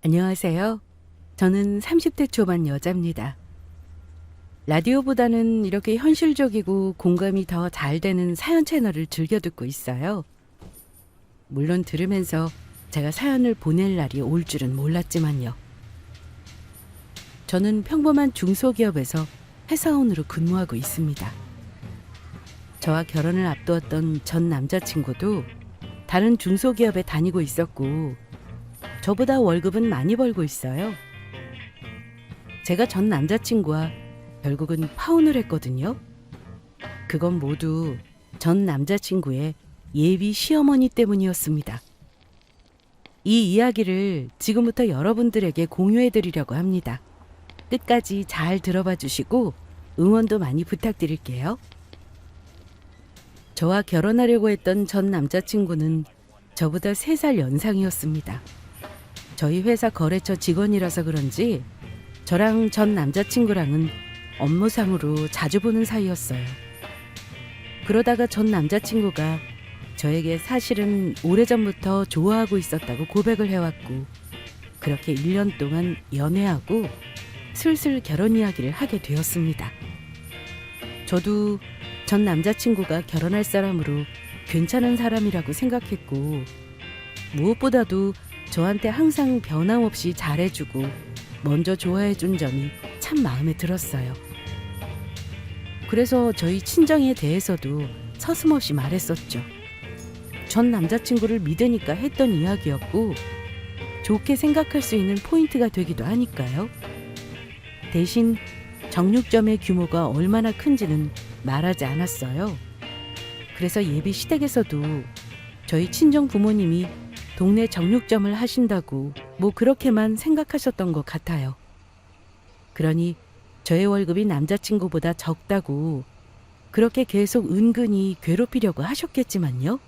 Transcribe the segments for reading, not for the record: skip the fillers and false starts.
안녕하세요. 저는 30대 초반 여자입니다. 라디오보다는 이렇게 현실적이고 공감이 더 잘 되는 사연 채널을 즐겨 듣고 있어요. 물론 들으면서 제가 사연을 보낼 날이 올 줄은 몰랐지만요. 저는 평범한 중소기업에서 회사원으로 근무하고 있습니다. 저와 결혼을 앞두었던 전 남자친구도 다른 중소기업에 다니고 있었고 저보다 월급은 많이 벌고 있어요. 제가 전 남자친구와 결국은 파혼을 했거든요. 그건 모두 전 남자친구의 예비 시어머니 때문이었습니다. 이 이야기를 지금부터 여러분들에게 공유해 드리려고 합니다. 끝까지 잘 들어봐 주시고 응원도 많이 부탁드릴게요. 저와 결혼하려고 했던 전 남자친구는 저보다 3살 연상이었습니다. 저희 회사 거래처 직원이라서 그런지 저랑 전 남자친구랑은 업무상으로 자주 보는 사이였어요. 그러다가 전 남자친구가 저에게 사실은 오래전부터 좋아하고 있었다고 고백을 해왔고 그렇게 1년 동안 연애하고 슬슬 결혼 이야기를 하게 되었습니다. 저도 전 남자친구가 결혼할 사람으로 괜찮은 사람이라고 생각했고 무엇보다도 저한테 항상 변함없이 잘해주고 먼저 좋아해준 점이 참 마음에 들었어요. 그래서 저희 친정에 대해서도 서슴없이 말했었죠. 전 남자친구를 믿으니까 했던 이야기였고 좋게 생각할 수 있는 포인트가 되기도 하니까요. 대신 정육점의 규모가 얼마나 큰지는 말하지 않았어요. 그래서 예비 시댁에서도 저희 친정 부모님이 동네 정육점을 하신다고 뭐 그렇게만 생각하셨던 것 같아요. 그러니 저의 월급이 남자친구보다 적다고 그렇게 계속 은근히 괴롭히려고 하셨겠지만요.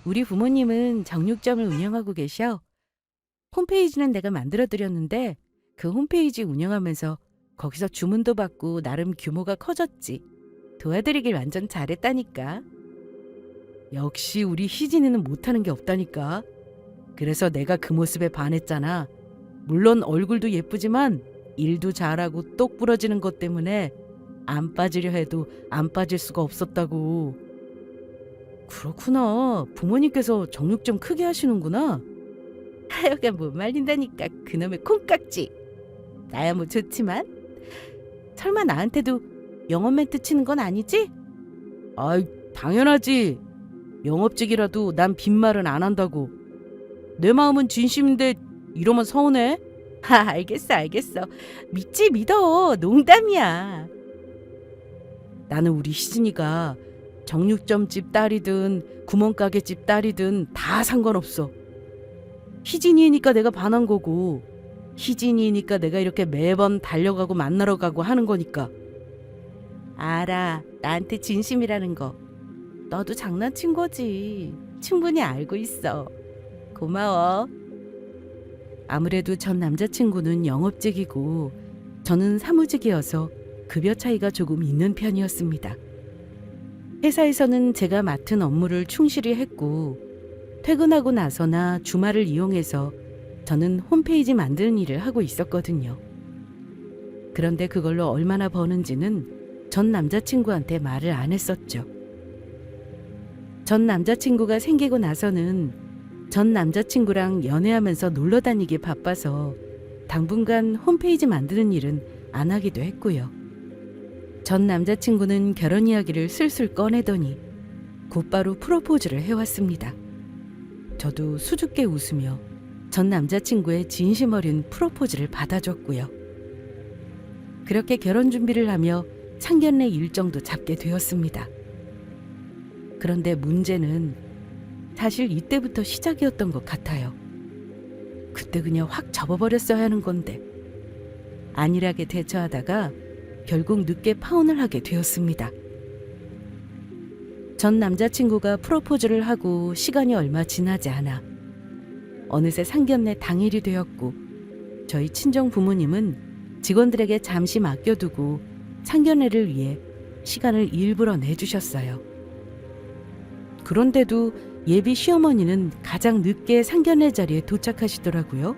우리 부모님은 정육점을 운영하고 계셔. 홈페이지는 내가 만들어드렸는데 그 홈페이지 운영하면서 거기서 주문도 받고 나름 규모가 커졌지. 도와드리길 완전 잘했다니까. 역시 우리 희진이는 못하는 게 없다니까. 그래서 내가 그 모습에 반했잖아. 물론 얼굴도 예쁘지만 일도 잘하고 똑 부러지는 것 때문에 안 빠지려 해도 안 빠질 수가 없었다고. 그렇구나. 부모님께서 정육 좀 크게 하시는구나. 하여간 못 말린다니까 그놈의 콩깍지. 나야 뭐 좋지만. 설마 나한테도 영업 멘트 치는 건 아니지? 아이 당연하지. 영업직이라도 난 빈말은 안 한다고. 내 마음은 진심인데 이러면 서운해? 알겠어. 믿지 믿어. 농담이야. 나는 우리 희진이가 정육점집 딸이든 구멍가게집 딸이든 다 상관없어. 희진이니까 내가 반한 거고 희진이니까 내가 이렇게 매번 달려가고 만나러 가고 하는 거니까. 알아. 나한테 진심이라는 거. 너도 장난친 거지. 충분히 알고 있어. 고마워. 아무래도 전 남자친구는 영업직이고 저는 사무직이어서 급여 차이가 조금 있는 편이었습니다. 회사에서는 제가 맡은 업무를 충실히 했고 퇴근하고 나서나 주말을 이용해서 저는 홈페이지 만드는 일을 하고 있었거든요. 그런데 그걸로 얼마나 버는지는 전 남자친구한테 말을 안 했었죠. 전 남자친구가 생기고 나서는 전 남자친구랑 연애하면서 놀러 다니기 바빠서 당분간 홈페이지 만드는 일은 안 하기도 했고요. 전 남자친구는 결혼 이야기를 슬슬 꺼내더니 곧바로 프로포즈를 해왔습니다. 저도 수줍게 웃으며 전 남자친구의 진심 어린 프로포즈를 받아줬고요. 그렇게 결혼 준비를 하며 상견례 일정도 잡게 되었습니다. 그런데 문제는 사실 이때부터 시작이었던 것 같아요. 그때 그냥 확 접어버렸어야 하는 건데 안일하게 대처하다가 결국 늦게 파혼을 하게 되었습니다. 전 남자친구가 프로포즈를 하고 시간이 얼마 지나지 않아 어느새 상견례 당일이 되었고 저희 친정 부모님은 직원들에게 잠시 맡겨두고 상견례를 위해 시간을 일부러 내주셨어요. 그런데도 예비 시어머니는 가장 늦게 상견례 자리에 도착하시더라고요.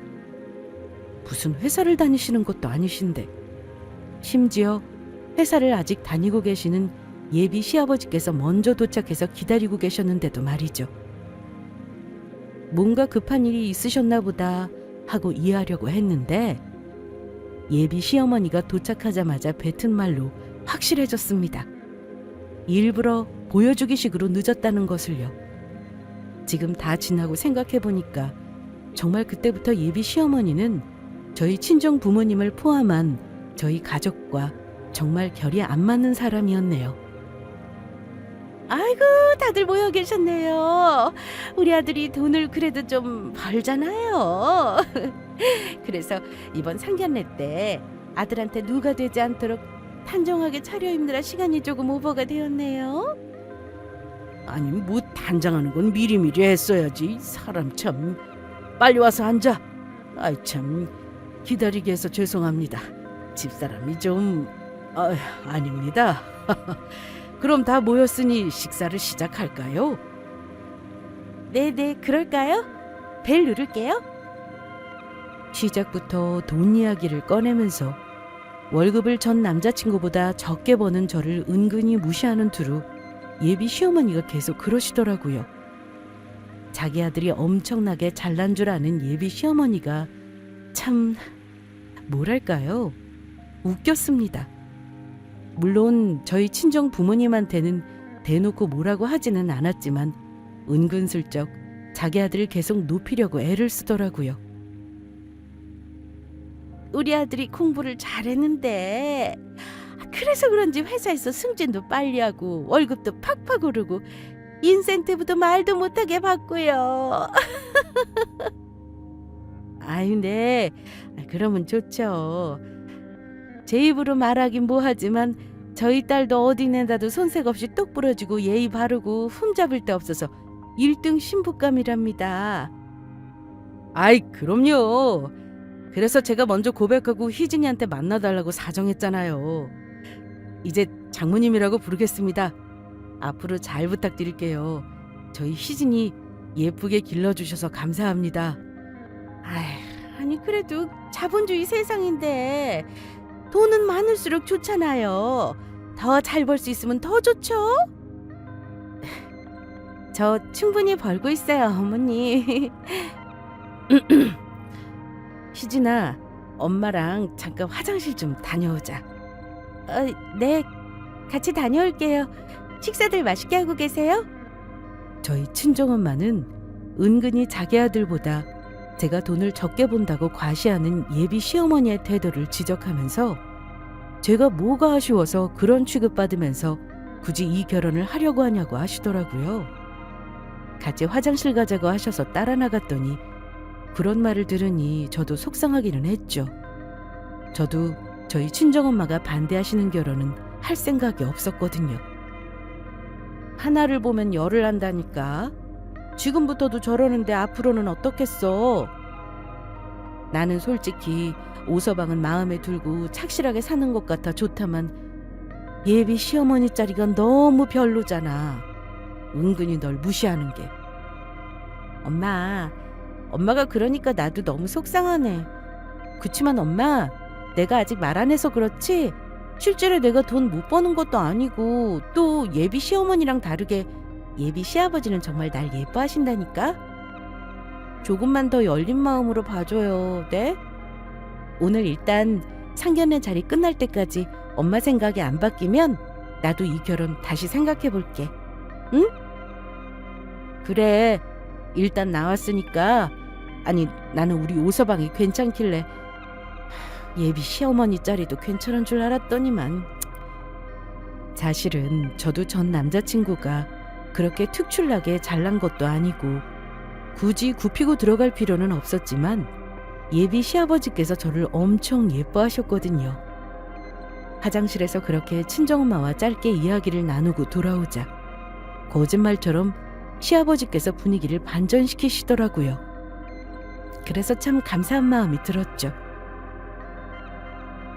무슨 회사를 다니시는 것도 아니신데, 심지어 회사를 아직 다니고 계시는 예비 시아버지께서 먼저 도착해서 기다리고 계셨는데도 말이죠. 뭔가 급한 일이 있으셨나 보다 하고 이해하려고 했는데, 예비 시어머니가 도착하자마자 뱉은 말로 확실해졌습니다. 일부러 보여주기식으로 늦었다는 것을요. 지금 다 지나고 생각해보니까 정말 그때부터 예비 시어머니는 저희 친정 부모님을 포함한 저희 가족과 정말 결이 안 맞는 사람이었네요. 아이고, 다들 모여 계셨네요. 우리 아들이 돈을 그래도 좀 벌잖아요. 그래서 이번 상견례 때 아들한테 누가 되지 않도록 단정하게 차려입느라 시간이 조금 오버가 되었네요. 아니, 뭐 단장하는 건 미리미리 했어야지. 사람 참. 빨리 와서 앉아. 아이 참, 기다리게 해서 죄송합니다. 집사람이 좀... 아닙니다. 그럼 다 모였으니 식사를 시작할까요? 네네, 그럴까요? 벨 누를게요. 시작부터 돈 이야기를 꺼내면서 월급을 전 남자친구보다 적게 버는 저를 은근히 무시하는 투로 예비 시어머니가 계속 그러시더라고요. 자기 아들이 엄청나게 잘난 줄 아는 예비 시어머니가 참, 뭐랄까요? 웃겼습니다. 물론 저희 친정 부모님한테는 대놓고 뭐라고 하지는 않았지만 은근슬쩍 자기 아들을 계속 높이려고 애를 쓰더라고요. 우리 아들이 공부를 잘했는데 그래서 그런지 회사에서 승진도 빨리 하고 월급도 팍팍 오르고 인센티브도 말도 못하게 받고요. 아유, 네. 그러면 좋죠. 제 입으로 말하긴 뭐하지만 저희 딸도 어디 내다도 손색 없이 똑 부러지고 예의 바르고 흠잡을 데 없어서 1등 신부감이랍니다. 아이, 그럼요. 그래서 제가 먼저 고백하고 희진이한테 만나달라고 사정했잖아요. 이제 장모님이라고 부르겠습니다. 앞으로 잘 부탁드릴게요. 저희 희진이 예쁘게 길러주셔서 감사합니다. 아니 그래도 자본주의 세상인데 돈은 많을수록 좋잖아요. 더 잘 벌 수 있으면 더 좋죠? 저 충분히 벌고 있어요, 어머니. 희진아, 엄마랑 잠깐 화장실 좀 다녀오자. 네, 같이 다녀올게요. 식사들 맛있게 하고 계세요? 저희 친정엄마는 은근히 자기 아들보다 제가 돈을 적게 본다고 과시하는 예비 시어머니의 태도를 지적하면서 제가 뭐가 아쉬워서 그런 취급받으면서 굳이 이 결혼을 하려고 하냐고 하시더라고요. 같이 화장실 가자고 하셔서 따라 나갔더니 그런 말을 들으니 저도 속상하기는 했죠. 저도 저희 친정엄마가 반대하시는 결혼은 할 생각이 없었거든요. 하나를 보면 열을 한다니까. 지금부터도 저러는데 앞으로는 어떻겠어. 나는 솔직히 오서방은 마음에 들고 착실하게 사는 것 같아 좋다만 예비 시어머니 자리가 너무 별로잖아. 은근히 널 무시하는 게. 엄마가 그러니까 나도 너무 속상하네. 그치만 엄마, 내가 아직 말 안 해서 그렇지 실제로 내가 돈 못 버는 것도 아니고 또 예비 시어머니랑 다르게 예비 시아버지는 정말 날 예뻐하신다니까. 조금만 더 열린 마음으로 봐줘요. 네? 오늘 일단 상견례 자리 끝날 때까지 엄마 생각이 안 바뀌면 나도 이 결혼 다시 생각해 볼게. 응? 그래, 일단 나왔으니까. 아니, 나는 우리 오서방이 괜찮길래 예비 시어머니 자리도 괜찮은 줄 알았더니만. 사실은 저도 전 남자친구가 그렇게 특출나게 잘난 것도 아니고 굳이 굽히고 들어갈 필요는 없었지만 예비 시아버지께서 저를 엄청 예뻐하셨거든요. 화장실에서 그렇게 친정엄마와 짧게 이야기를 나누고 돌아오자 거짓말처럼 시아버지께서 분위기를 반전시키시더라고요. 그래서 참 감사한 마음이 들었죠.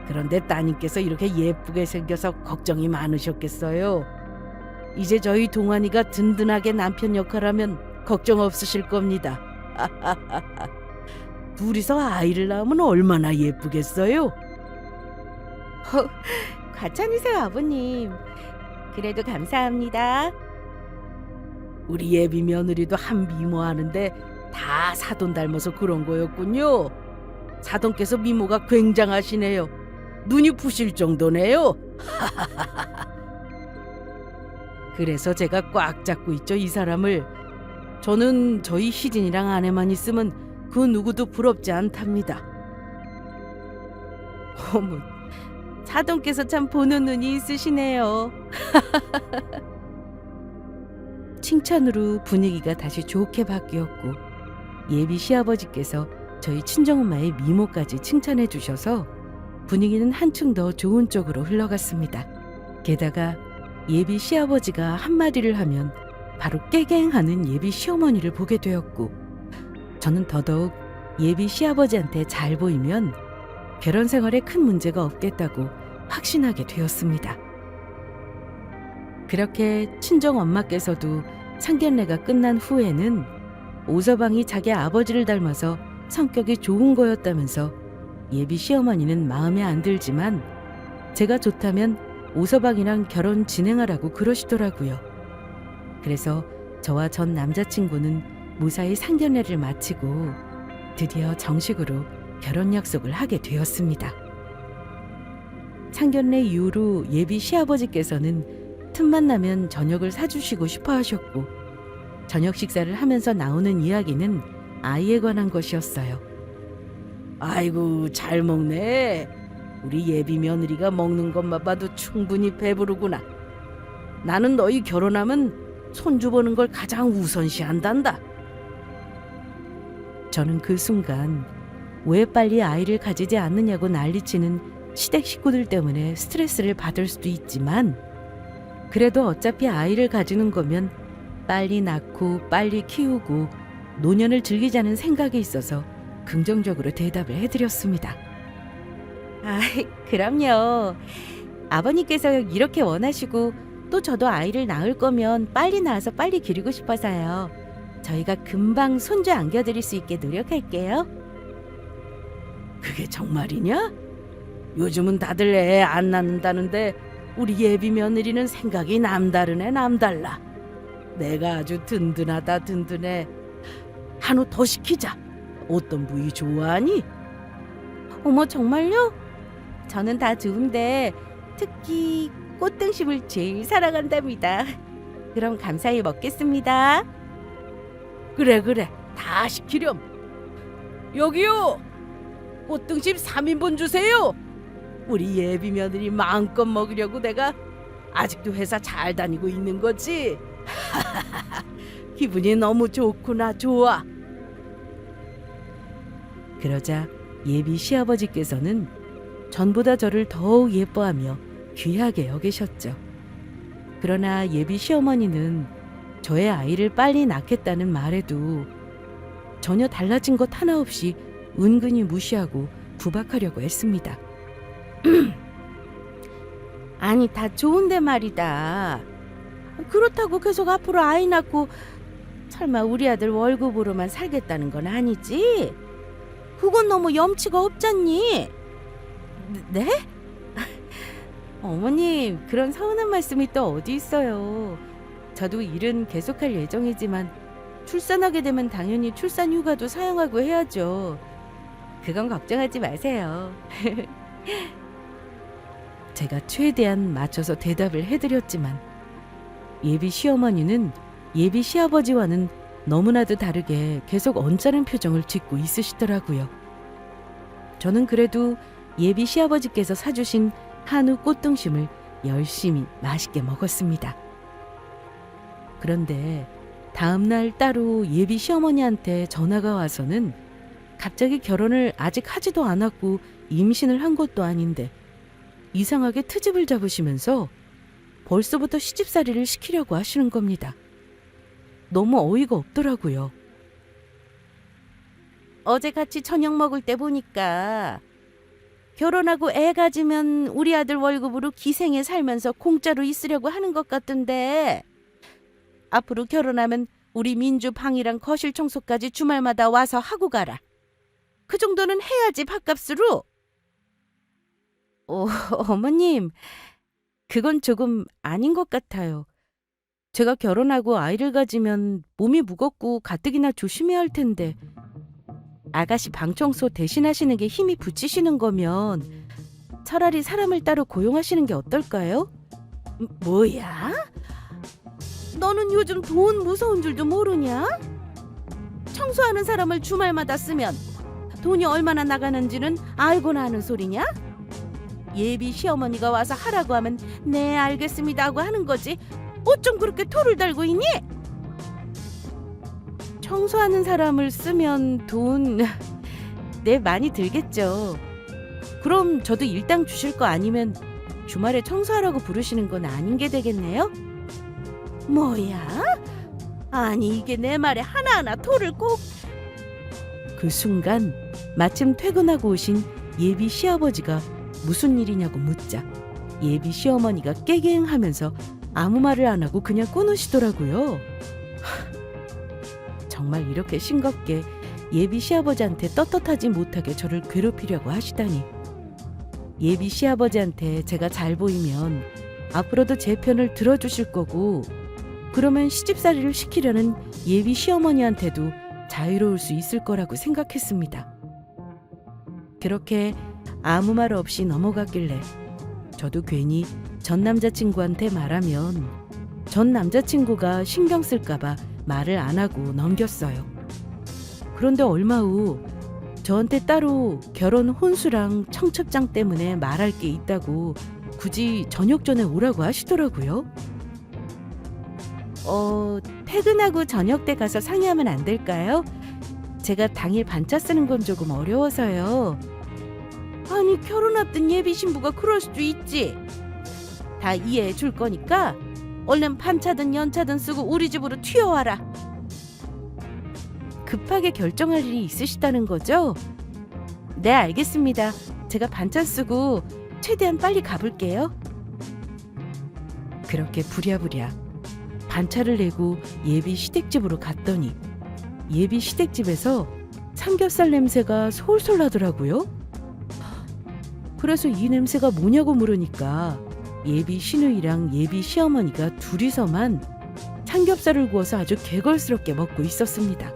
그런데 따님께서 이렇게 예쁘게 생겨서 걱정이 많으셨겠어요. 이제 저희 동환이가 든든하게 남편 역할하면 걱정 없으실 겁니다. 둘이서 아이를 낳으면 얼마나 예쁘겠어요? 과찬이세요, 아버님. 그래도 감사합니다. 우리 예비 며느리도 한 미모하는데 다 사돈 닮아서 그런 거였군요. 사돈께서 미모가 굉장하시네요. 눈이 부실 정도네요. 그래서 제가 꽉 잡고 있죠, 이 사람을. 저는 저희 희진이랑 아내만 있으면 그 누구도 부럽지 않답니다. 어머, 사돈께서 참 보는 눈이 있으시네요. 칭찬으로 분위기가 다시 좋게 바뀌었고 예비 시아버지께서 저희 친정엄마의 미모까지 칭찬해 주셔서 분위기는 한층 더 좋은 쪽으로 흘러갔습니다. 게다가 예비 시아버지가 한마디를 하면 바로 깨갱하는 예비 시어머니를 보게 되었고 저는 더더욱 예비 시아버지한테 잘 보이면 결혼 생활에 큰 문제가 없겠다고 확신하게 되었습니다. 그렇게 친정 엄마께서도 상견례가 끝난 후에는 오서방이 자기 아버지를 닮아서 성격이 좋은 거였다면서 예비 시어머니는 마음에 안 들지만 제가 좋다면 오서방이랑 결혼 진행하라고 그러시더라고요. 그래서 저와 전 남자친구는 무사히 상견례를 마치고 드디어 정식으로 결혼 약속을 하게 되었습니다. 상견례 이후로 예비 시아버지께서는 틈만 나면 저녁을 사주시고 싶어 하셨고 저녁 식사를 하면서 나오는 이야기는 아이에 관한 것이었어요. 아이고 잘 먹네. 우리 예비 며느리가 먹는 것만 봐도 충분히 배부르구나. 나는 너희 결혼하면 손주 보는 걸 가장 우선시한단다. 저는 그 순간 왜 빨리 아이를 가지지 않느냐고 난리치는 시댁 식구들 때문에 스트레스를 받을 수도 있지만 그래도 어차피 아이를 가지는 거면 빨리 낳고 빨리 키우고 노년을 즐기자는 생각이 있어서 긍정적으로 대답을 해드렸습니다. 그럼요. 아버님께서 이렇게 원하시고 또 저도 아이를 낳을 거면 빨리 낳아서 빨리 기르고 싶어서요. 저희가 금방 손주 안겨드릴 수 있게 노력할게요. 그게 정말이냐? 요즘은 다들 애 안 낳는다는데 우리 예비 며느리는 생각이 남다르네 남달라. 내가 아주 든든하다 든든해. 한우 더 시키자. 어떤 부위 좋아하니? 어머 정말요? 저는 다 좋은데 특히 꽃등심을 제일 사랑한답니다. 그럼 감사히 먹겠습니다. 그래 다 시키렴. 여기요. 꽃등심 3인분 주세요. 우리 예비 며느리 마음껏 먹으려고 내가 아직도 회사 잘 다니고 있는 거지. 기분이 너무 좋구나. 좋아. 그러자 예비 시아버지께서는 전보다 저를 더욱 예뻐하며 귀하게 여기셨죠. 그러나 예비 시어머니는 저의 아이를 빨리 낳겠다는 말에도 전혀 달라진 것 하나 없이 은근히 무시하고 구박하려고 했습니다. 아니 다 좋은데 말이다. 그렇다고 계속 앞으로 아이 낳고 설마 우리 아들 월급으로만 살겠다는 건 아니지? 그건 너무 염치가 없잖니? 네? 어머님 그런 서운한 말씀이 또 어디 있어요. 저도 일은 계속할 예정이지만 출산하게 되면 당연히 출산 휴가도 사용하고 해야죠. 그건 걱정하지 마세요. 제가 최대한 맞춰서 대답을 해드렸지만 예비 시어머니는 예비 시아버지와는 너무나도 다르게 계속 언짢은 표정을 짓고 있으시더라고요. 저는 그래도 예비 시아버지께서 사주신 한우 꽃등심을 열심히 맛있게 먹었습니다. 그런데 다음날 따로 예비 시어머니한테 전화가 와서는 갑자기 결혼을 아직 하지도 않았고 임신을 한 것도 아닌데 이상하게 트집을 잡으시면서 벌써부터 시집살이를 시키려고 하시는 겁니다. 너무 어이가 없더라고요. 어제 같이 저녁 먹을 때 보니까 결혼하고 애 가지면 우리 아들 월급으로 기생에 살면서 공짜로 있으려고 하는 것 같던데 앞으로 결혼하면 우리 민주방이랑 거실 청소까지 주말마다 와서 하고 가라. 그 정도는 해야지 밥값으로. 어머님, 그건 조금 아닌 것 같아요. 제가 결혼하고 아이를 가지면 몸이 무겁고 가뜩이나 조심해야 할 텐데 아가씨 방 청소 대신하시는 게 힘이 붙이시는 거면 차라리 사람을 따로 고용하시는 게 어떨까요? 뭐야? 너는 요즘 돈 무서운 줄도 모르냐? 청소하는 사람을 주말마다 쓰면 돈이 얼마나 나가는지는 알고나 하는 소리냐? 예비 시어머니가 와서 하라고 하면 네 알겠습니다 하고 하는 거지. 어쩜 그렇게 토를 달고 있니? 청소하는 사람을 쓰면 돈 네 많이 들겠죠. 그럼 저도 일당 주실 거 아니면 주말에 청소하라고 부르시는 건 아닌 게 되겠네요? 뭐야? 아니 이게 내 말에 하나하나 토를 꼭... 그 순간 마침 퇴근하고 오신 예비 시아버지가 무슨 일이냐고 묻자 예비 시어머니가 깨갱하면서 아무 말을 안 하고 그냥 끊으시더라고요. 정말 이렇게 싱겁게 예비 시아버지한테 떳떳하지 못하게 저를 괴롭히려고 하시다니. 예비 시아버지한테 제가 잘 보이면 앞으로도 제 편을 들어주실 거고 그러면 시집살이를 시키려는 예비 시어머니한테도 자유로울 수 있을 거라고 생각했습니다. 그렇게 아무 말 없이 넘어갔길래 저도 괜히 전 남자친구한테 말하면 전 남자친구가 신경 쓸까봐 말을 안 하고 넘겼어요. 그런데 얼마 후 저한테 따로 결혼 혼수랑 청첩장 때문에 말할 게 있다고 굳이 저녁 전에 오라고 하시더라고요. 퇴근하고 저녁 때 가서 상의하면 안 될까요? 제가 당일 반차 쓰는 건 조금 어려워서요. 아니 결혼 앞둔 예비 신부가 그럴 수도 있지. 다 이해해 줄 거니까 얼른 반차든 연차든 쓰고 우리 집으로 튀어와라. 급하게 결정할 일이 있으시다는 거죠? 네 알겠습니다. 제가 반차 쓰고 최대한 빨리 가볼게요. 그렇게 부랴부랴 반차를 내고 예비 시댁집으로 갔더니 예비 시댁집에서 삼겹살 냄새가 솔솔 나더라고요. 그래서 이 냄새가 뭐냐고 물으니까 예비 시누이랑 예비 시어머니가 둘이서만 삼겹살을 구워서 아주 개걸스럽게 먹고 있었습니다.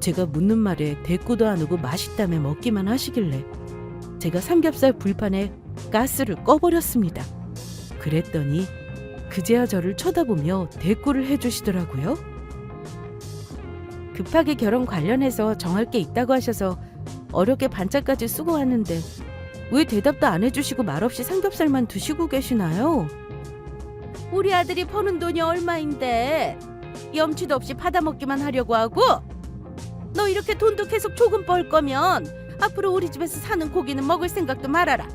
제가 묻는 말에 대꾸도 안 하고 맛있다며 먹기만 하시길래 제가 삼겹살 불판에 가스를 꺼버렸습니다. 그랬더니 그제야 저를 쳐다보며 대꾸를 해주시더라고요. 급하게 결혼 관련해서 정할 게 있다고 하셔서 어렵게 반차까지 쓰고 왔는데 왜 대답도 안 해주시고 말없이 삼겹살만 드시고 계시나요? 우리 아들이 버는 돈이 얼마인데 염치도 없이 받아먹기만 하려고 하고? 너 이렇게 돈도 계속 조금 벌 거면 앞으로 우리 집에서 사는 고기는 먹을 생각도 말아라.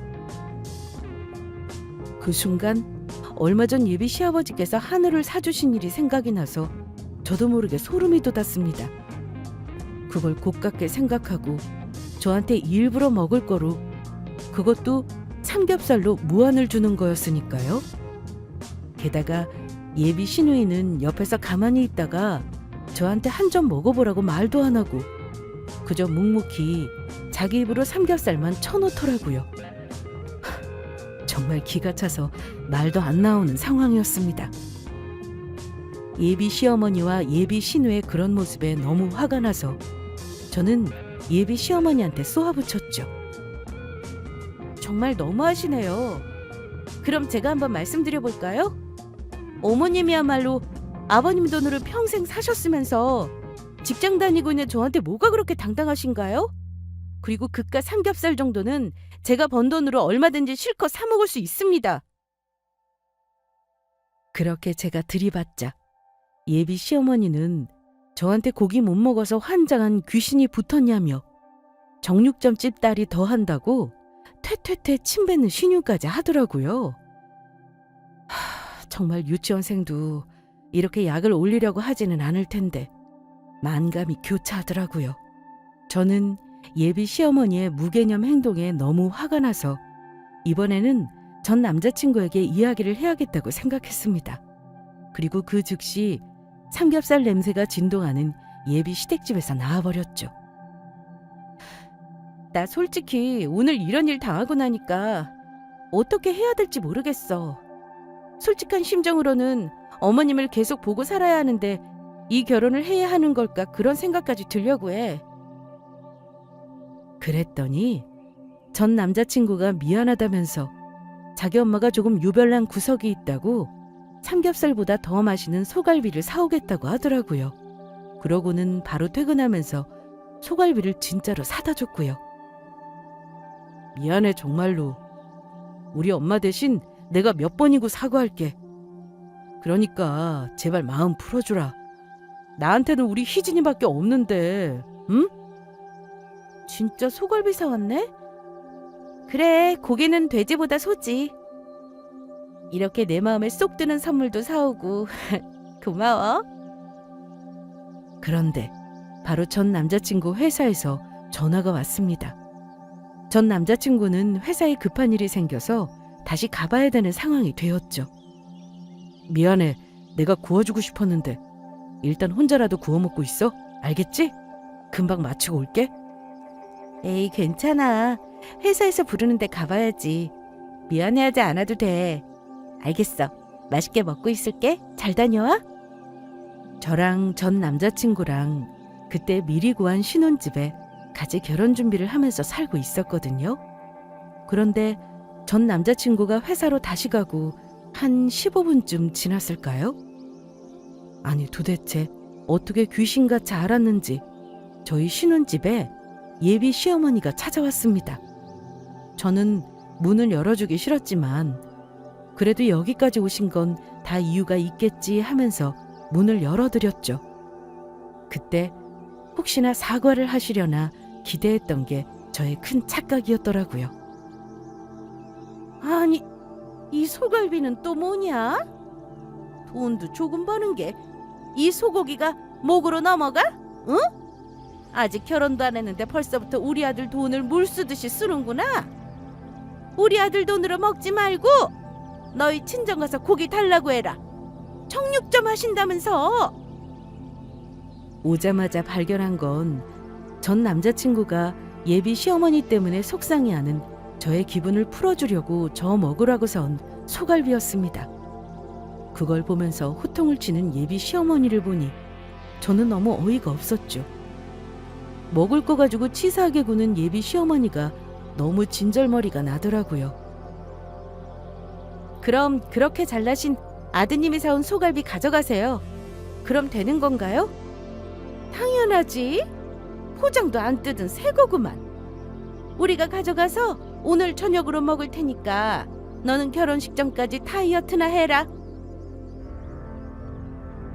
그 순간 얼마 전 예비 시아버지께서 한우를 사주신 일이 생각이 나서 저도 모르게 소름이 돋았습니다. 그걸 곱깝게 생각하고 저한테 일부러 먹을 거로 그것도 삼겹살로 무안을 주는 거였으니까요. 게다가 예비 시누이는 옆에서 가만히 있다가 저한테 한 점 먹어보라고 말도 안 하고 그저 묵묵히 자기 입으로 삼겹살만 쳐놓더라고요. 정말 기가 차서 말도 안 나오는 상황이었습니다. 예비 시어머니와 예비 시누의 그런 모습에 너무 화가 나서 저는 예비 시어머니한테 쏘아붙였죠. 정말 너무하시네요. 그럼 제가 한번 말씀드려볼까요? 어머님이야말로 아버님 돈으로 평생 사셨으면서 직장 다니고 있는 저한테 뭐가 그렇게 당당하신가요? 그리고 그깟 삼겹살 정도는 제가 번 돈으로 얼마든지 실컷 사 먹을 수 있습니다. 그렇게 제가 들이받자 예비 시어머니는 저한테 고기 못 먹어서 환장한 귀신이 붙었냐며 정육점집 딸이 더 한다고 퇴퇴퇴 침 뱉는 신유까지 하더라고요. 정말 유치원생도 이렇게 약을 올리려고 하지는 않을 텐데 만감이 교차하더라고요. 저는 예비 시어머니의 무개념 행동에 너무 화가 나서 이번에는 전 남자친구에게 이야기를 해야겠다고 생각했습니다. 그리고 그 즉시 삼겹살 냄새가 진동하는 예비 시댁집에서 나와버렸죠. 나 솔직히 오늘 이런 일 당하고 나니까 어떻게 해야 될지 모르겠어. 솔직한 심정으로는 어머님을 계속 보고 살아야 하는데 이 결혼을 해야 하는 걸까 그런 생각까지 들려고 해. 그랬더니 전 남자친구가 미안하다면서 자기 엄마가 조금 유별난 구석이 있다고 삼겹살보다 더 맛있는 소갈비를 사오겠다고 하더라고요. 그러고는 바로 퇴근하면서 소갈비를 진짜로 사다 줬고요. 미안해 정말로. 우리 엄마 대신 내가 몇 번이고 사과할게. 그러니까 제발 마음 풀어주라. 나한테는 우리 희진이밖에 없는데, 응? 진짜 소갈비 사왔네? 그래, 고기는 돼지보다 소지. 이렇게 내 마음에 쏙 드는 선물도 사오고 고마워. 그런데 바로 전 남자친구 회사에서 전화가 왔습니다. 전 남자친구는 회사에 급한 일이 생겨서 다시 가봐야 되는 상황이 되었죠. 미안해, 내가 구워주고 싶었는데 일단 혼자라도 구워 먹고 있어? 알겠지? 금방 마치고 올게. 에이, 괜찮아. 회사에서 부르는데 가봐야지. 미안해하지 않아도 돼. 알겠어. 맛있게 먹고 있을게. 잘 다녀와. 저랑 전 남자친구랑 그때 미리 구한 신혼집에 같이 결혼 준비를 하면서 살고 있었거든요. 그런데 전 남자친구가 회사로 다시 가고 한 15분쯤 지났을까요? 아니 도대체 어떻게 귀신같이 알았는지 저희 신혼집에 예비 시어머니가 찾아왔습니다. 저는 문을 열어주기 싫었지만 그래도 여기까지 오신 건 다 이유가 있겠지 하면서 문을 열어드렸죠. 그때 혹시나 사과를 하시려나 기대했던 게 저의 큰 착각이었더라고요. 아니, 이 소갈비는 또 뭐냐? 돈도 조금 버는 게 이 소고기가 목으로 넘어가? 응? 아직 결혼도 안 했는데 벌써부터 우리 아들 돈을 물 쓰듯이 쓰는구나. 우리 아들 돈으로 먹지 말고 너희 친정 가서 고기 달라고 해라. 청육점 하신다면서. 오자마자 발견한 건 전 남자친구가 예비 시어머니 때문에 속상해하는 저의 기분을 풀어주려고 저 먹으라고 사온 소갈비였습니다. 그걸 보면서 호통을 치는 예비 시어머니를 보니 저는 너무 어이가 없었죠. 먹을 거 가지고 치사하게 구는 예비 시어머니가 너무 진절머리가 나더라고요. 그럼 그렇게 잘나신 아드님이 사온 소갈비 가져가세요. 그럼 되는 건가요? 당연하지. 포장도 안 뜯은 새 거구만. 우리가 가져가서 오늘 저녁으로 먹을 테니까 너는 결혼식 전까지 다이어트나 해라.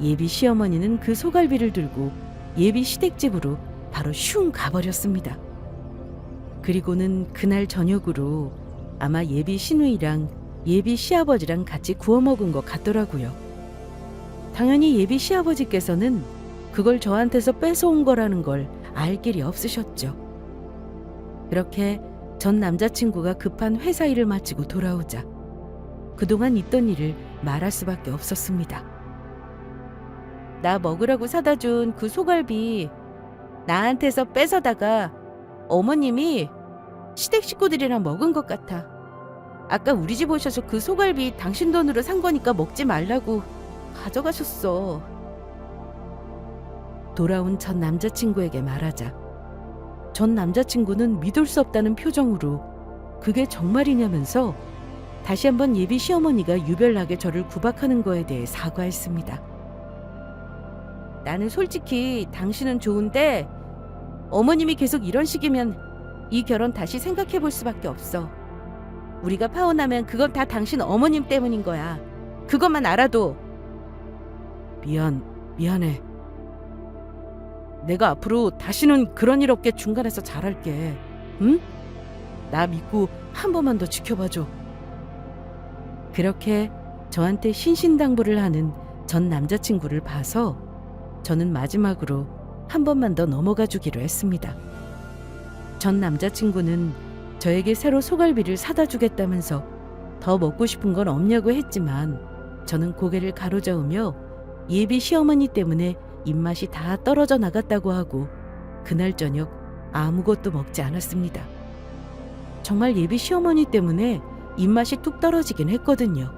예비 시어머니는 그 소갈비를 들고 예비 시댁집으로 바로 슝 가버렸습니다. 그리고는 그날 저녁으로 아마 예비 시누이랑 예비 시아버지랑 같이 구워 먹은 것 같더라고요. 당연히 예비 시아버지께서는 그걸 저한테서 뺏어온 거라는 걸 알 길이 없으셨죠. 그렇게 전 남자친구가 급한 회사 일을 마치고 돌아오자 그동안 있던 일을 말할 수밖에 없었습니다. 나 먹으라고 사다 준 그 소갈비 나한테서 뺏어다가 어머님이 시댁 식구들이랑 먹은 것 같아. 아까 우리 집 오셔서 그 소갈비 당신 돈으로 산 거니까 먹지 말라고 가져가셨어. 돌아온 전 남자친구에게 말하자 전 남자친구는 믿을 수 없다는 표정으로 그게 정말이냐면서 다시 한번 예비 시어머니가 유별나게 저를 구박하는 거에 대해 사과했습니다. 나는 솔직히 당신은 좋은데 어머님이 계속 이런 식이면 이 결혼 다시 생각해 볼 수밖에 없어. 우리가 파혼하면 그건 다 당신 어머님 때문인 거야. 그것만 알아도. 미안해. 내가 앞으로 다시는 그런 일 없게 중간에서 잘할게. 응? 나 믿고 한 번만 더 지켜봐줘. 그렇게 저한테 신신당부를 하는 전 남자친구를 봐서 저는 마지막으로 한 번만 더 넘어가 주기로 했습니다. 전 남자친구는 저에게 새로 소갈비를 사다 주겠다면서 더 먹고 싶은 건 없냐고 했지만 저는 고개를 가로저으며 예비 시어머니 때문에 입맛이 다 떨어져 나갔다고 하고 그날 저녁 아무것도 먹지 않았습니다. 정말 예비 시어머니 때문에 입맛이 뚝 떨어지긴 했거든요.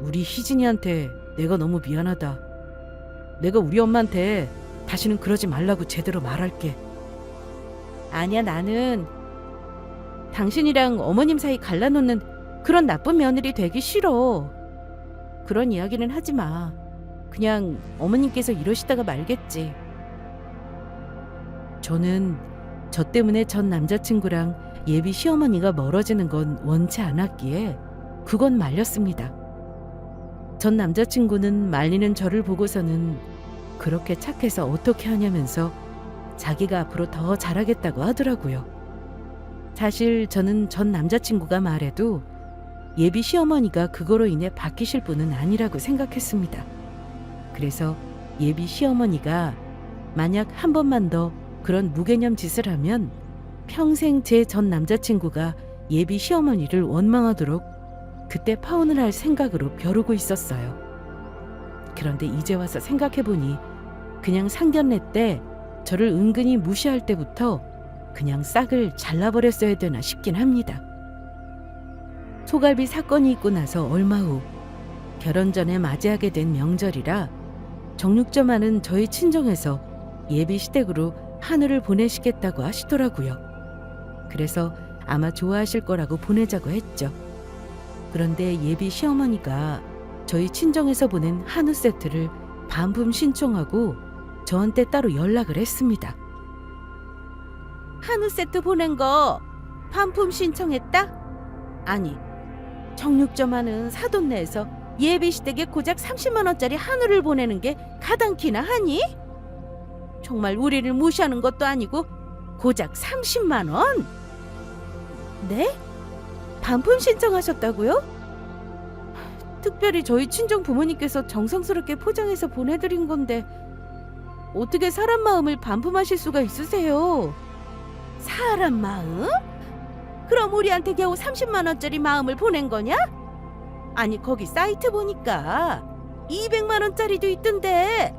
우리 희진이한테 내가 너무 미안하다. 내가 우리 엄마한테 다시는 그러지 말라고 제대로 말할게. 아니야, 나는 당신이랑 어머님 사이 갈라놓는 그런 나쁜 며느리 되기 싫어. 그런 이야기는 하지 마. 그냥 어머님께서 이러시다가 말겠지. 저는 저 때문에 전 남자친구랑 예비 시어머니가 멀어지는 건 원치 않았기에 그건 말렸습니다. 전 남자친구는 말리는 저를 보고서는 그렇게 착해서 어떻게 하냐면서 자기가 앞으로 더 잘하겠다고 하더라고요. 사실 저는 전 남자친구가 말해도 예비 시어머니가 그거로 인해 바뀌실 분은 아니라고 생각했습니다. 그래서 예비 시어머니가 만약 한 번만 더 그런 무개념 짓을 하면 평생 제 전 남자친구가 예비 시어머니를 원망하도록 그때 파혼을 할 생각으로 벼르고 있었어요. 그런데 이제 와서 생각해보니 그냥 상견례 때 저를 은근히 무시할 때부터 그냥 싹을 잘라버렸어야 되나 싶긴 합니다. 소갈비 사건이 있고 나서 얼마 후 결혼 전에 맞이하게 된 명절이라 정육점 하는 저희 친정에서 예비 시댁으로 한우를 보내시겠다고 하시더라고요. 그래서 아마 좋아하실 거라고 보내자고 했죠. 그런데 예비 시어머니가 저희 친정에서 보낸 한우 세트를 반품 신청하고 저한테 따로 연락을 했습니다. 한우 세트 보낸 거 반품 신청했다? 아니, 정육점 하는 사돈네에서 예비 시댁에 고작 30만 원짜리 한우를 보내는 게 가당키나 하니? 정말 우리를 무시하는 것도 아니고 고작 30만 원? 네? 반품 신청하셨다고요? 특별히 저희 친정 부모님께서 정성스럽게 포장해서 보내드린 건데 어떻게 사람 마음을 반품하실 수가 있으세요? 사람 마음? 그럼 우리한테 겨우 30만 원짜리 마음을 보낸 거냐? 아니, 거기 사이트 보니까 200만 원짜리도 있던데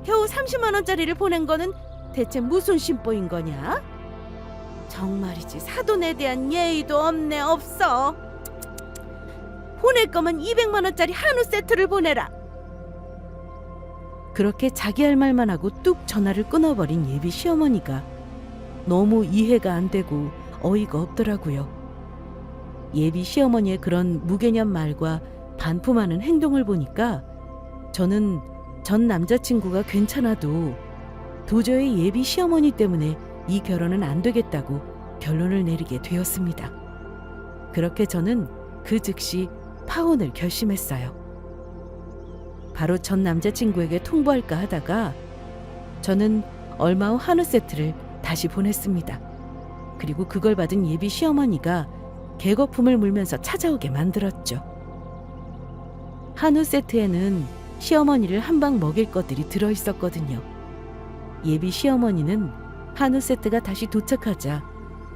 겨우 30만 원짜리를 보낸 거는 대체 무슨 심보인 거냐? 정말이지, 사돈에 대한 예의도 없네, 없어. 보낼 거면 200만 원짜리 한우 세트를 보내라. 그렇게 자기 할 말만 하고 뚝 전화를 끊어버린 예비 시어머니가 너무 이해가 안 되고 어이가 없더라고요. 예비 시어머니의 그런 무개념 말과 반품하는 행동을 보니까 저는 전 남자친구가 괜찮아도 도저히 예비 시어머니 때문에 이 결혼은 안 되겠다고 결론을 내리게 되었습니다. 그렇게 저는 그 즉시 파혼을 결심했어요. 바로 전 남자친구에게 통보할까 하다가 저는 얼마 후 한우 세트를 다시 보냈습니다. 그리고 그걸 받은 예비 시어머니가 개거품을 물면서 찾아오게 만들었죠. 한우 세트에는 시어머니를 한 방 먹일 것들이 들어있었거든요. 예비 시어머니는 한우 세트가 다시 도착하자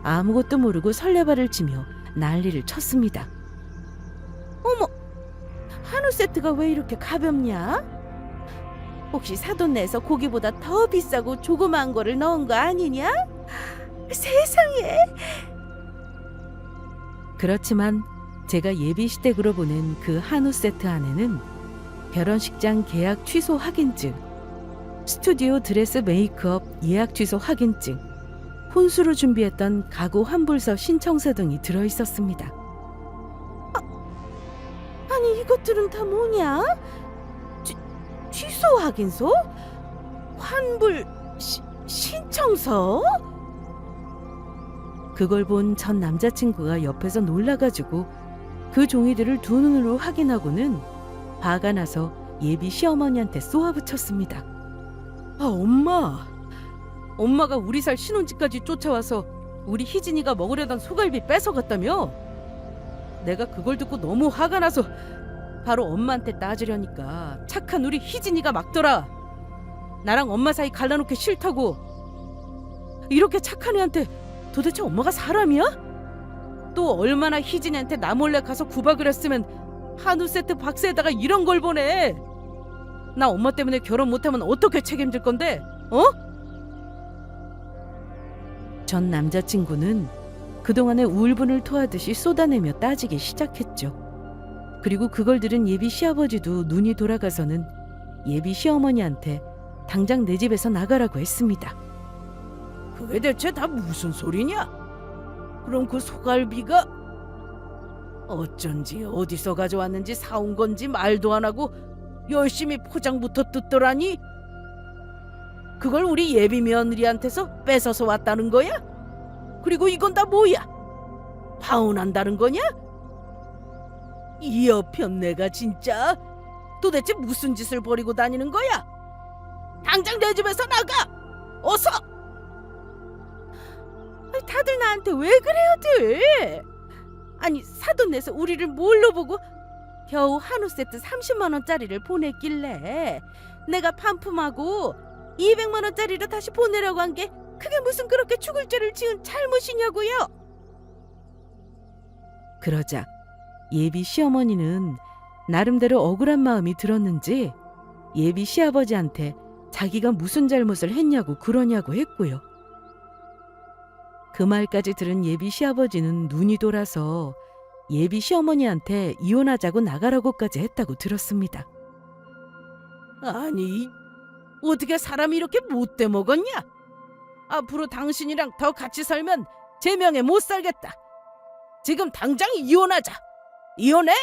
아무것도 모르고 설레발을 치며 난리를 쳤습니다. 어머, 한우 세트가 왜 이렇게 가볍냐? 혹시 사돈네에서 고기보다 더 비싸고 조그마한 거를 넣은 거 아니냐? 세상에! 그렇지만 제가 예비 시댁으로 보낸 그 한우 세트 안에는 결혼식장 계약 취소 확인증, 스튜디오 드레스 메이크업 예약 취소 확인증, 혼수로 준비했던 가구 환불서 신청서 등이 들어있었습니다. 아니, 이것들은 다 뭐냐? 취소 확인서? 환불 신청서? 그걸 본 전 남자친구가 옆에서 놀라가지고 그 종이들을 두 눈으로 확인하고는 화가 나서 예비 시어머니한테 쏘아붙였습니다. 아, 엄마가 우리 살 신혼집까지 쫓아와서 우리 희진이가 먹으려던 소갈비 뺏어갔다며? 내가 그걸 듣고 너무 화가 나서 바로 엄마한테 따지려니까 착한 우리 희진이가 막더라. 나랑 엄마 사이 갈라놓기 싫다고. 이렇게 착한 애한테 도대체 엄마가 사람이야? 또 얼마나 희진이한테 나 몰래 가서 구박을 했으면 한우 세트 박스에다가 이런 걸 보내. 나 엄마 때문에 결혼 못하면 어떻게 책임질 건데? 전 남자친구는 그동안의 울분을 토하듯이 쏟아내며 따지기 시작했죠. 그리고 그걸 들은 예비 시아버지도 눈이 돌아가서는 예비 시어머니한테 당장 내 집에서 나가라고 했습니다. 그게 대체 다 무슨 소리냐? 그럼 그 소갈비가 어쩐지 어디서 가져왔는지 사온 건지 말도 안 하고 열심히 포장부터 뜯더라니? 그걸 우리 예비 며느리한테서 뺏어서 왔다는 거야? 그리고 이건 다 뭐야? 파혼한다는 거냐? 이 여편네가 진짜 도대체 무슨 짓을 벌이고 다니는 거야? 당장 내 집에서 나가! 어서! 다들 나한테 왜 그래요, 들? 아니, 사돈 내서 우리를 뭘로 보고 겨우 한우 세트 30만 원짜리를 보냈길래 내가 반품하고 200만 원짜리로 다시 보내려고 한 게 그게 무슨 그렇게 죽을 죄를 지은 잘못이냐고요? 그러자 예비 시어머니는 나름대로 억울한 마음이 들었는지 예비 시아버지한테 자기가 무슨 잘못을 했냐고 그러냐고 했고요. 그 말까지 들은 예비 시아버지는 눈이 돌아서 예비 시어머니한테 이혼하자고 나가라고까지 했다고 들었습니다. 아니, 어떻게 사람이 이렇게 못돼 먹었냐? 앞으로 당신이랑 더 같이 살면 제 명예 못 살겠다. 지금 당장 이혼하자. 이혼해!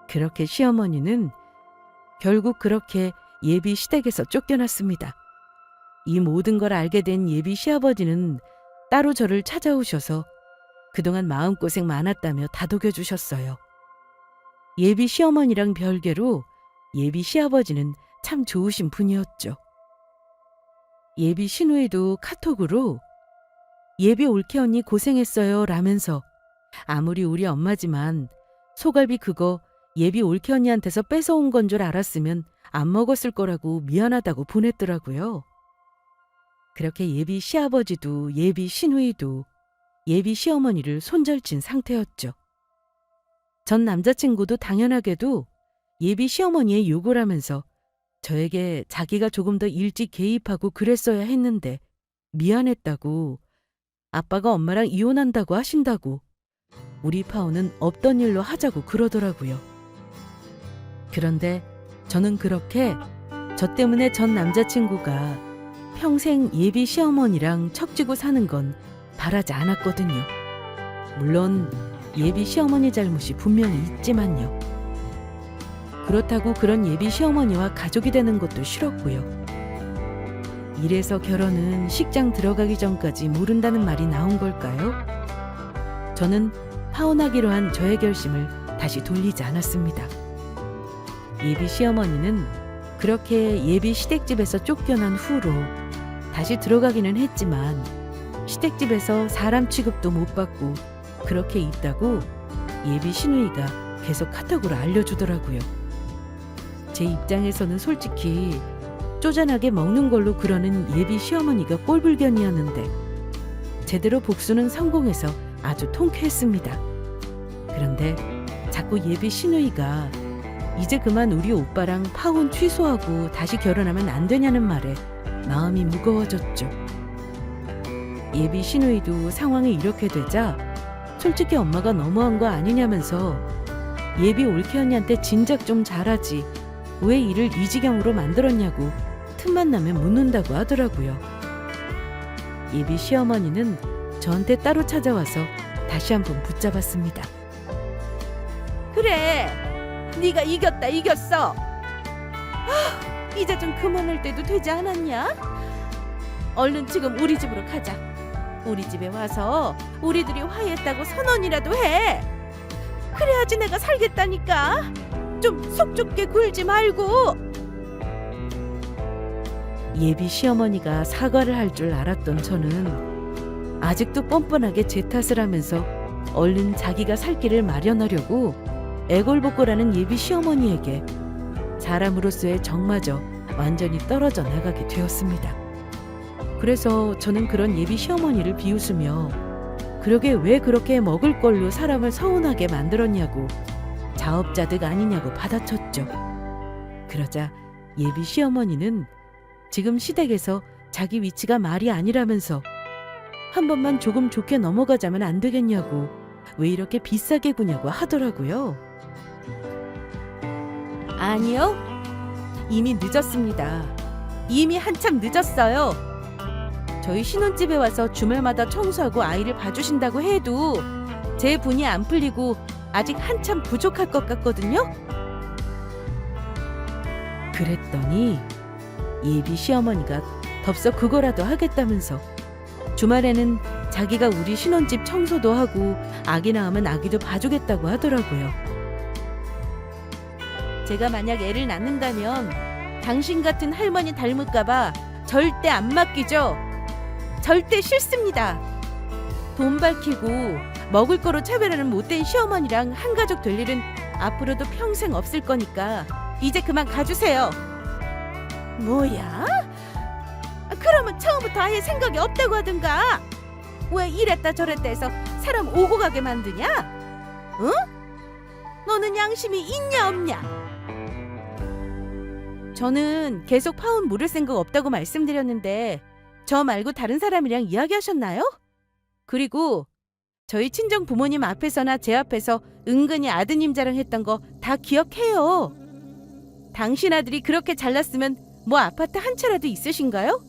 그렇게 시어머니는 결국 그렇게 예비 시댁에서 쫓겨났습니다. 이 모든 걸 알게 된 예비 시아버지는 따로 저를 찾아오셔서 그동안 마음고생 많았다며 다독여 주셨어요. 예비 시어머니랑 별개로 예비 시아버지는 참 좋으신 분이었죠. 예비 시누이도 카톡으로 예비 올케 언니 고생했어요 라면서 아무리 우리 엄마지만 소갈비 그거 예비 올케 언니한테서 뺏어온 건 줄 알았으면 안 먹었을 거라고 미안하다고 보냈더라고요. 그렇게 예비 시아버지도 예비 시누이도 예비 시어머니를 손절친 상태였죠. 전 남자친구도 당연하게도 예비 시어머니의 욕을 하면서 저에게 자기가 조금 더 일찍 개입하고 그랬어야 했는데 미안했다고, 아빠가 엄마랑 이혼한다고 하신다고, 우리 파혼은 없던 일로 하자고 그러더라고요. 그런데 저는 그렇게 저 때문에 전 남자친구가 평생 예비 시어머니랑 척지고 사는 건 바라지 않았거든요. 물론 예비 시어머니 잘못이 분명히 있지만요. 그렇다고 그런 예비 시어머니와 가족이 되는 것도 싫었고요. 이래서 결혼은 식장 들어가기 전까지 모른다는 말이 나온 걸까요? 저는 파혼하기로 한 저의 결심을 다시 돌리지 않았습니다. 예비 시어머니는 그렇게 예비 시댁집에서 쫓겨난 후로 다시 들어가기는 했지만 시댁집에서 사람 취급도 못 받고 그렇게 있다고 예비 시누이가 계속 카톡으로 알려주더라고요. 제 입장에서는 솔직히 쪼잔하게 먹는 걸로 그러는 예비 시어머니가 꼴불견이었는데 제대로 복수는 성공해서 아주 통쾌했습니다. 그런데 자꾸 예비 시누이가 이제 그만 우리 오빠랑 파혼 취소하고 다시 결혼하면 안 되냐는 말에 마음이 무거워졌죠. 예비 시누이도 상황이 이렇게 되자 솔직히 엄마가 너무한 거 아니냐면서 예비 올케 언니한테 진작 좀 잘하지 왜 일을 이 지경으로 만들었냐고 틈만 나면 묻는다고 하더라고요. 예비 시어머니는 저한테 따로 찾아와서 다시 한번 붙잡았습니다. 그래, 네가 이겼다 이겼어. 이제 좀 그만할 때도 되지 않았냐? 얼른 지금 우리 집으로 가자. 우리 집에 와서 우리들이 화해했다고 선언이라도 해. 그래야지 내가 살겠다니까. 좀 속 좁게 굴지 말고. 예비 시어머니가 사과를 할 줄 알았던 저는 아직도 뻔뻔하게 제 탓을 하면서 얼른 자기가 살 길을 마련하려고 애걸복걸하는 예비 시어머니에게 사람으로서의 정마저 완전히 떨어져 나가게 되었습니다. 그래서 저는 그런 예비 시어머니를 비웃으며 그러게 왜 그렇게 먹을 걸로 사람을 서운하게 만들었냐고 자업자득 아니냐고 받아쳤죠. 그러자 예비 시어머니는 지금 시댁에서 자기 위치가 말이 아니라면서 한 번만 조금 좋게 넘어가자면 안 되겠냐고, 왜 이렇게 비싸게 구냐고 하더라고요. 아니요. 이미 늦었습니다. 이미 한참 늦었어요. 저희 신혼집에 와서 주말마다 청소하고 아이를 봐주신다고 해도 제 분이 안 풀리고 아직 한참 부족할 것 같거든요. 그랬더니 예비 시어머니가 덥석 그거라도 하겠다면서 주말에는 자기가 우리 신혼집 청소도 하고 아기 낳으면 아기도 봐주겠다고 하더라고요. 제가 만약 애를 낳는다면 당신 같은 할머니 닮을까봐 절대 안 맡기죠. 절대 싫습니다. 돈 밝히고 먹을 거로 차별하는 못된 시어머니랑 한가족 될 일은 앞으로도 평생 없을 거니까 이제 그만 가주세요. 뭐야? 그러면 처음부터 아예 생각이 없다고 하든가. 왜 이랬다 저랬다 해서 사람 오고 가게 만드냐? 응? 너는 양심이 있냐 없냐? 저는 계속 파혼 물을 생각 없다고 말씀드렸는데 저 말고 다른 사람이랑 이야기하셨나요? 그리고 저희 친정 부모님 앞에서나 제 앞에서 은근히 아드님 자랑했던 거 다 기억해요. 당신 아들이 그렇게 잘났으면 뭐 아파트 한 채라도 있으신가요?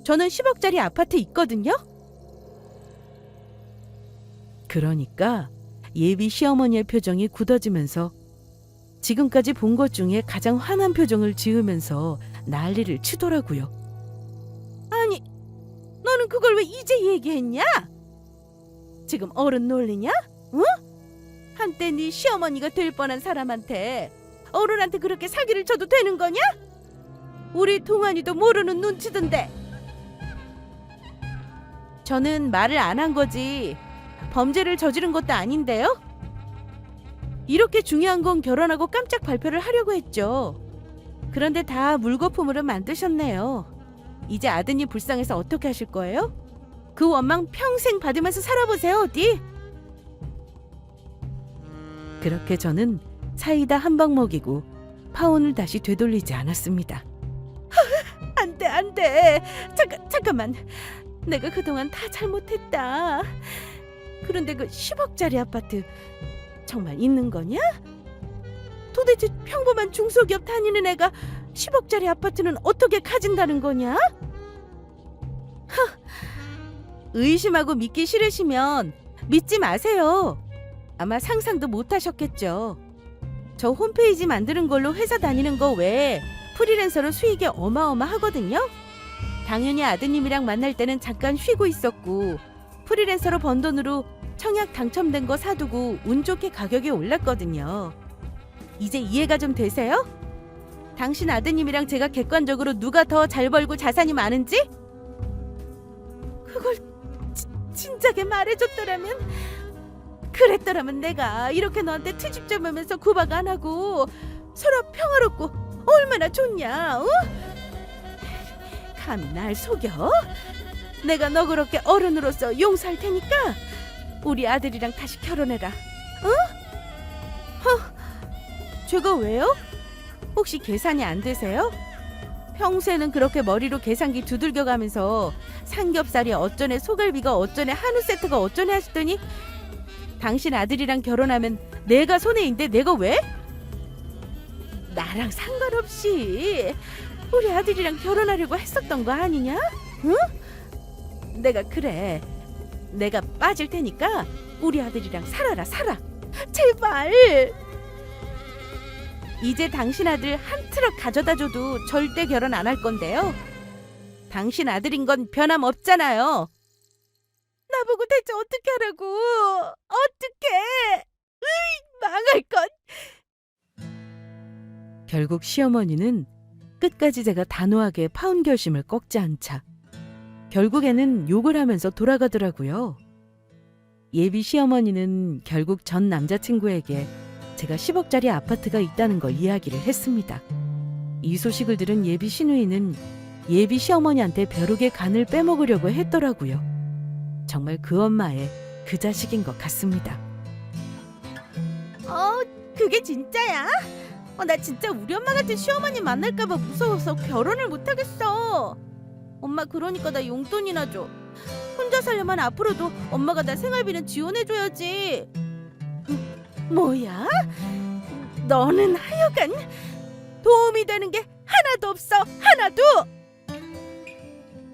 저는 10억짜리 아파트 있거든요. 그러니까 예비 시어머니의 표정이 굳어지면서 지금까지 본 것 중에 가장 화난 표정을 지으면서 난리를 치더라고요. 아니, 너는 그걸 왜 이제 얘기했냐? 지금 어른 놀리냐? 응? 한때 네 시어머니가 될 뻔한 사람한테 어른한테 그렇게 사기를 쳐도 되는 거냐? 우리 동안이도 모르는 눈치던데. 저는 말을 안 한 거지 범죄를 저지른 것도 아닌데요? 이렇게 중요한 건 결혼하고 깜짝 발표를 하려고 했죠. 그런데 다 물거품으로 만드셨네요. 이제 아드님 불쌍해서 어떻게 하실 거예요? 그 원망 평생 받으면서 살아보세요, 어디? 그렇게 저는 사이다 한 방 먹이고 파혼을 다시 되돌리지 않았습니다. 안 돼. 잠깐만. 내가 그동안 다 잘못했다. 그런데 그 10억짜리 아파트 정말 있는 거냐? 도대체 평범한 중소기업 다니는 애가 10억짜리 아파트는 어떻게 가진다는 거냐? 의심하고 믿기 싫으시면 믿지 마세요. 아마 상상도 못 하셨겠죠. 저 홈페이지 만드는 걸로 회사 다니는 거 외에 프리랜서로 수익이 어마어마하거든요. 당연히 아드님이랑 만날 때는 잠깐 쉬고 있었고 프리랜서로 번 돈으로 청약 당첨된 거 사두고 운 좋게 가격이 올랐거든요. 이제 이해가 좀 되세요? 당신 아드님이랑 제가 객관적으로 누가 더 잘 벌고 자산이 많은지? 그걸 진작에 말해줬더라면, 그랬더라면 내가 이렇게 너한테 트집 잡으면서 구박 안 하고 서로 평화롭고 얼마나 좋냐? 어? 감히 날 속여? 내가 너 그렇게 어른으로서 용서할 테니까 우리 아들이랑 다시 결혼해라. 제가 왜요? 혹시 계산이 안 되세요? 평소에는 그렇게 머리로 계산기 두들겨가면서 삼겹살이 어쩌네 소갈비가 어쩌네 한우 세트가 어쩌네 하시더니 당신 아들이랑 결혼하면 내가 손해인데 내가 왜? 나랑 상관없이 우리 아들이랑 결혼하려고 했었던 거 아니냐? 응? 내가 빠질 테니까 우리 아들이랑 살아. 제발. 이제 당신 아들 한 트럭 가져다 줘도 절대 결혼 안 할 건데요. 당신 아들인 건 변함없잖아요. 나보고 대체 어떻게 하라고? 어떻게? 망할 것. 결국 시어머니는 끝까지 제가 단호하게 파혼 결심을 꺾지 않자 결국에는 욕을 하면서 돌아가더라고요. 예비 시어머니는 결국 전 남자친구에게 제가 10억짜리 아파트가 있다는 걸 이야기를 했습니다. 이 소식을 들은 예비 시누이는 예비 시어머니한테 벼룩의 간을 빼먹으려고 했더라고요. 정말 그 엄마의 그 자식인 것 같습니다. 그게 진짜야? 나 진짜 우리 엄마 같은 시어머니 만날까봐 무서워서 결혼을 못하겠어. 엄마 그러니까 나 용돈이나 줘. 혼자 살려면 앞으로도 엄마가 나 생활비는 지원해줘야지. 뭐야? 너는 하여간 도움이 되는 게 하나도 없어. 하나도.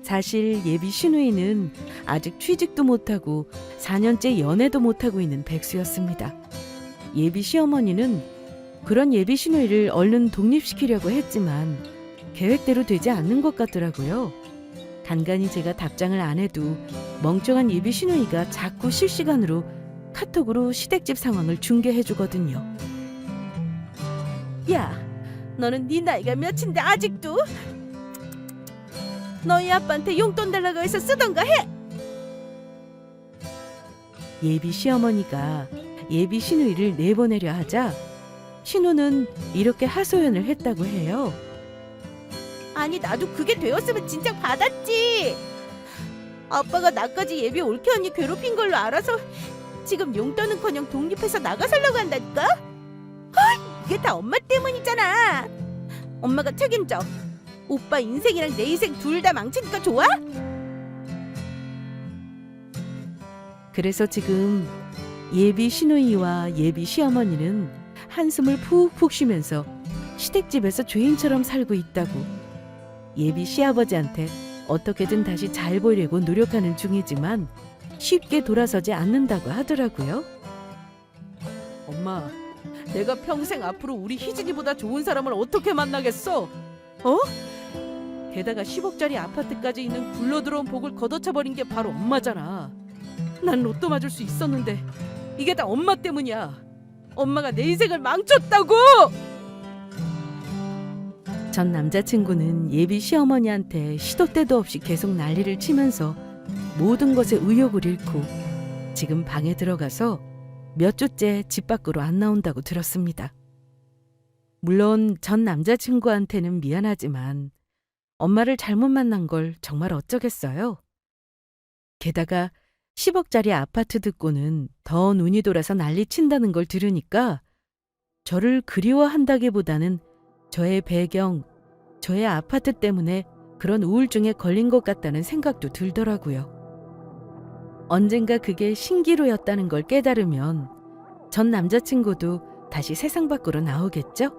사실 예비 신우이는 아직 취직도 못하고 4년째 연애도 못하고 있는 백수였습니다. 예비 시어머니는 그런 예비 신우이를 얼른 독립시키려고 했지만 계획대로 되지 않는 것 같더라고요. 간간히 제가 답장을 안 해도 멍청한 예비 신우이가 자꾸 실시간으로 카톡으로 시댁집 상황을 중계해 주거든요. 야, 너는 네 나이가 몇인데 아직도? 너희 아빠한테 용돈 달라고 해서 쓰던가 해. 예비 시어머니가 예비 신우이를 내보내려 하자 신우는 이렇게 하소연을 했다고 해요. 아니 나도 그게 되었으면 진작 받았지. 아빠가 나까지 예비 올케 언니 괴롭힌 걸로 알아서 지금 용돈은커녕 독립해서 나가 살려고 한다니까? 이게 다 엄마 때문이잖아. 엄마가 책임져. 오빠 인생이랑 내 인생 둘 다 망치니까 좋아? 그래서 지금 예비 시누이와 예비 시어머니는 한숨을 푹푹 쉬면서 시댁집에서 죄인처럼 살고 있다고 예비 시아버지한테 어떻게든 다시 잘 보이려고 노력하는 중이지만 쉽게 돌아서지 않는다고 하더라고요. 엄마, 내가 평생 앞으로 우리 희진이보다 좋은 사람을 어떻게 만나겠어? 게다가 10억짜리 아파트까지 있는 굴러들어온 복을 걷어차버린 게 바로 엄마잖아. 난 로또 맞을 수 있었는데 이게 다 엄마 때문이야. 엄마가 내 인생을 망쳤다고! 전 남자친구는 예비 시어머니한테 시도 때도 없이 계속 난리를 치면서 모든 것에 의욕을 잃고 지금 방에 들어가서 몇 주째 집 밖으로 안 나온다고 들었습니다. 물론 전 남자친구한테는 미안하지만 엄마를 잘못 만난 걸 정말 어쩌겠어요. 게다가 10억짜리 아파트 듣고는 더 눈이 돌아서 난리친다는 걸 들으니까 저를 그리워한다기보다는 저의 배경, 저의 아파트 때문에 그런 우울증에 걸린 것 같다는 생각도 들더라고요. 언젠가 그게 신기루였다는 걸 깨달으면 전 남자친구도 다시 세상 밖으로 나오겠죠?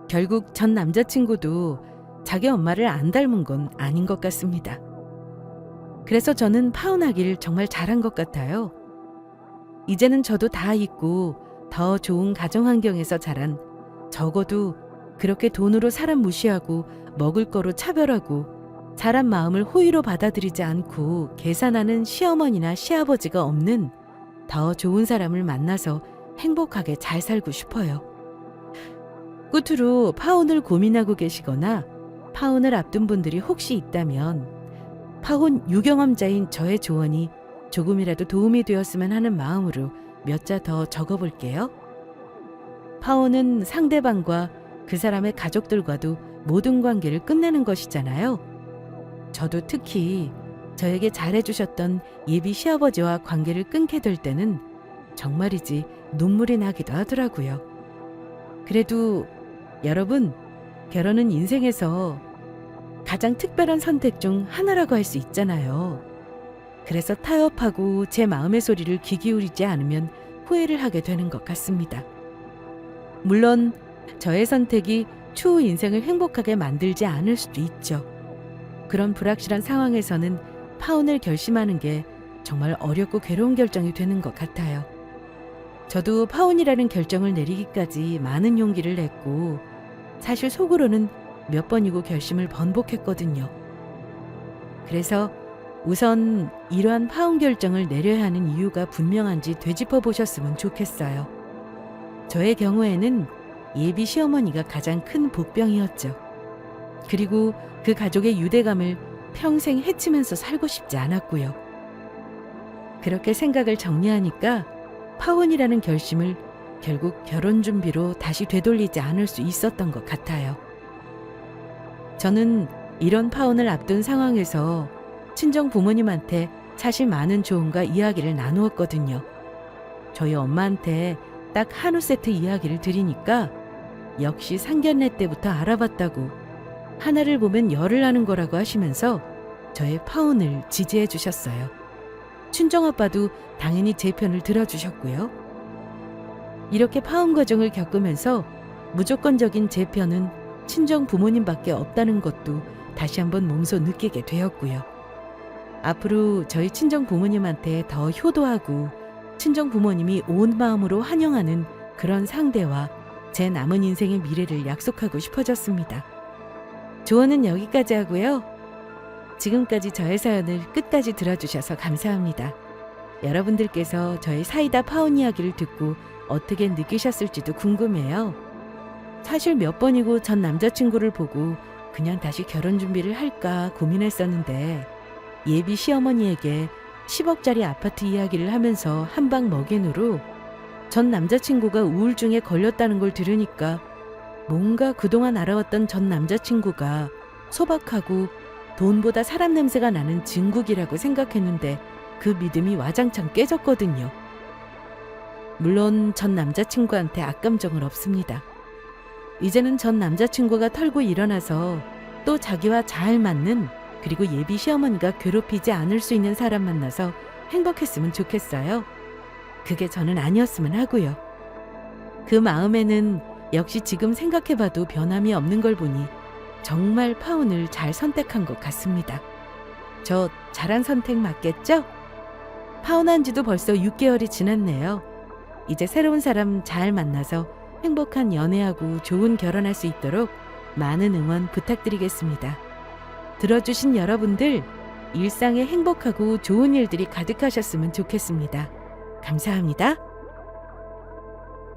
결국 전 남자친구도 자기 엄마를 안 닮은 건 아닌 것 같습니다. 그래서 저는 파혼하길 정말 잘한 것 같아요. 이제는 저도 다 잊고 더 좋은 가정 환경에서 자란 적어도 그렇게 돈으로 사람 무시하고 먹을 거로 차별하고 사람 마음을 호의로 받아들이지 않고 계산하는 시어머니나 시아버지가 없는 더 좋은 사람을 만나서 행복하게 잘 살고 싶어요. 끝으로 파혼을 고민하고 계시거나 파혼을 앞둔 분들이 혹시 있다면 파혼 유경험자인 저의 조언이 조금이라도 도움이 되었으면 하는 마음으로 몇 자 더 적어볼게요. 파혼은 상대방과 그 사람의 가족들과도 모든 관계를 끝내는 것이잖아요. 저도 특히 저에게 잘해주셨던 예비 시아버지와 관계를 끊게 될 때는 정말이지 눈물이 나기도 하더라고요. 그래도 여러분, 결혼은 인생에서 가장 특별한 선택 중 하나라고 할 수 있잖아요. 그래서 타협하고 제 마음의 소리를 귀 기울이지 않으면 후회를 하게 되는 것 같습니다. 물론 저의 선택이 추후 인생을 행복하게 만들지 않을 수도 있죠. 그런 불확실한 상황에서는 파혼을 결심하는 게 정말 어렵고 괴로운 결정이 되는 것 같아요. 저도 파혼이라는 결정을 내리기까지 많은 용기를 냈고 사실 속으로는 몇 번이고 결심을 번복했거든요. 그래서 우선 이러한 파혼 결정을 내려야 하는 이유가 분명한지 되짚어 보셨으면 좋겠어요. 저의 경우에는 예비 시어머니가 가장 큰 복병이었죠. 그리고 그 가족의 유대감을 평생 해치면서 살고 싶지 않았고요. 그렇게 생각을 정리하니까 파혼이라는 결심을 결국 결혼 준비로 다시 되돌리지 않을 수 있었던 것 같아요. 저는 이런 파혼을 앞둔 상황에서 친정 부모님한테 사실 많은 조언과 이야기를 나누었거든요. 저희 엄마한테 딱 한우 세트 이야기를 드리니까 역시 상견례 때부터 알아봤다고 하나를 보면 열을 하는 거라고 하시면서 저의 파혼을 지지해 주셨어요. 친정아빠도 당연히 제 편을 들어주셨고요. 이렇게 파혼 과정을 겪으면서 무조건적인 제 편은 친정 부모님밖에 없다는 것도 다시 한번 몸소 느끼게 되었고요. 앞으로 저희 친정 부모님한테 더 효도하고 친정 부모님이 온 마음으로 환영하는 그런 상대와 제 남은 인생의 미래를 약속하고 싶어졌습니다. 조언은 여기까지 하고요. 지금까지 저의 사연을 끝까지 들어주셔서 감사합니다. 여러분들께서 저의 사이다 파혼 이야기를 듣고 어떻게 느끼셨을지도 궁금해요. 사실 몇 번이고 전 남자친구를 보고 그냥 다시 결혼 준비를 할까 고민했었는데 예비 시어머니에게 10억짜리 아파트 이야기를 하면서 한방 먹인 후로 전 남자친구가 우울증에 걸렸다는 걸 들으니까 뭔가 그동안 알아왔던 전 남자친구가 소박하고 돈보다 사람 냄새가 나는 진국이라고 생각했는데 그 믿음이 와장창 깨졌거든요. 물론 전 남자친구한테 악감정은 없습니다. 이제는 전 남자친구가 털고 일어나서 또 자기와 잘 맞는 그리고 예비 시어머니가 괴롭히지 않을 수 있는 사람 만나서 행복했으면 좋겠어요. 그게 저는 아니었으면 하고요. 그 마음에는 역시 지금 생각해봐도 변함이 없는 걸 보니 정말 파혼을 잘 선택한 것 같습니다. 저 잘한 선택 맞겠죠? 파혼한 지도 벌써 6개월이 지났네요. 이제 새로운 사람 잘 만나서 행복한 연애하고 좋은 결혼할 수 있도록 많은 응원 부탁드리겠습니다. 들어주신 여러분들, 일상에 행복하고 좋은 일들이 가득하셨으면 좋겠습니다. 감사합니다.